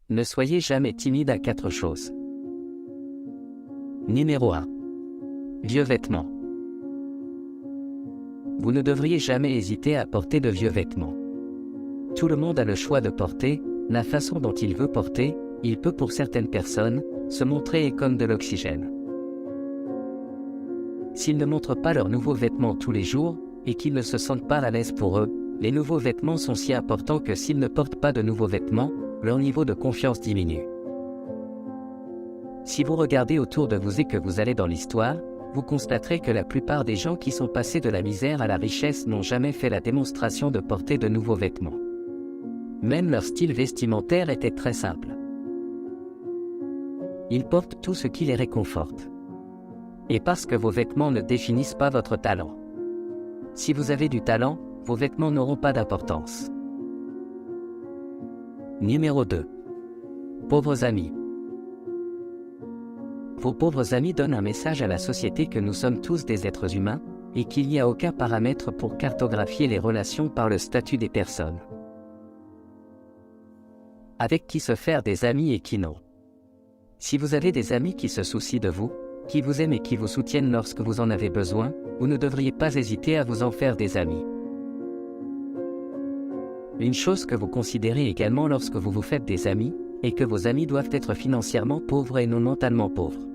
Ne soyez jamais timide à 4 choses. Numéro 1. Vieux vêtements. Vous ne devriez jamais hésiter à porter de vieux vêtements. Tout le monde a le choix de porter la façon dont il veut porter. Il peut pour certaines personnes se montrer comme de l'oxygène. S'ils ne montrent pas leurs nouveaux vêtements tous les jours et qu'ils ne se sentent pas à l'aise pour eux, les nouveaux vêtements sont si importants que s'ils ne portent pas de nouveaux vêtements, leur niveau de confiance diminue. Si vous regardez autour de vous et que vous allez dans l'histoire, vous constaterez que la plupart des gens qui sont passés de la misère à la richesse n'ont jamais fait la démonstration de porter de nouveaux vêtements. Même leur style vestimentaire était très simple. Ils portent tout ce qui les réconforte. Et parce que vos vêtements ne définissent pas votre talent. Si vous avez du talent, vos vêtements n'auront pas d'importance. Numéro 2. Pauvres amis. Vos pauvres amis donnent un message à la société que nous sommes tous des êtres humains, et qu'il n'y a aucun paramètre pour cartographier les relations par le statut des personnes. Avec qui se faire des amis et qui non. Si vous avez des amis qui se soucient de vous, qui vous aiment et qui vous soutiennent lorsque vous en avez besoin, vous ne devriez pas hésiter à vous en faire des amis. Une chose que vous considérez également lorsque vous vous faites des amis, est que vos amis doivent être financièrement pauvres et non mentalement pauvres.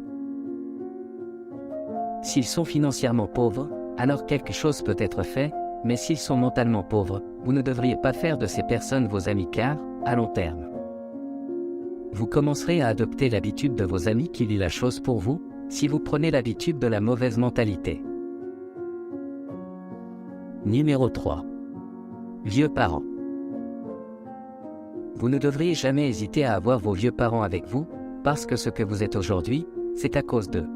S'ils sont financièrement pauvres, alors quelque chose peut être fait, mais s'ils sont mentalement pauvres, vous ne devriez pas faire de ces personnes vos amis car, à long terme, vous commencerez à adopter l'habitude de vos amis qui lit la chose pour vous, si vous prenez l'habitude de la mauvaise mentalité. Numéro 3. Vieux parents. Vous ne devriez jamais hésiter à avoir vos vieux parents avec vous, parce que ce que vous êtes aujourd'hui, c'est à cause d'eux.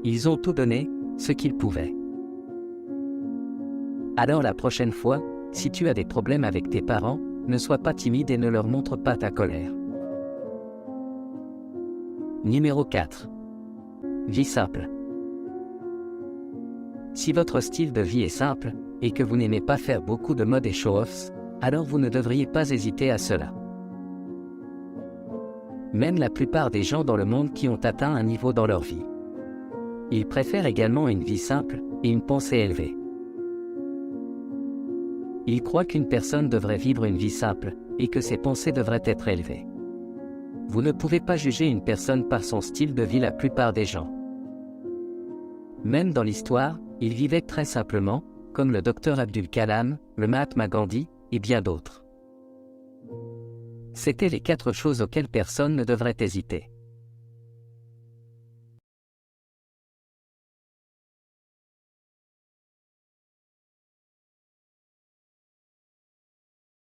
Ils ont tout donné, ce qu'ils pouvaient. Alors la prochaine fois, si tu as des problèmes avec tes parents, ne sois pas timide et ne leur montre pas ta colère. Numéro 4. Vie simple. Si votre style de vie est simple, et que vous n'aimez pas faire beaucoup de mode et show-offs, alors vous ne devriez pas hésiter à cela. Même la plupart des gens dans le monde qui ont atteint un niveau dans leur vie. Ils préfèrent également une vie simple et une pensée élevée. Ils croient qu'une personne devrait vivre une vie simple et que ses pensées devraient être élevées. Vous ne pouvez pas juger une personne par son style de vie la plupart des gens. Même dans l'histoire, ils vivaient très simplement, comme le Dr Abdul Kalam, le Mahatma Gandhi, et bien d'autres. C'étaient les 4 choses auxquelles personne ne devrait hésiter.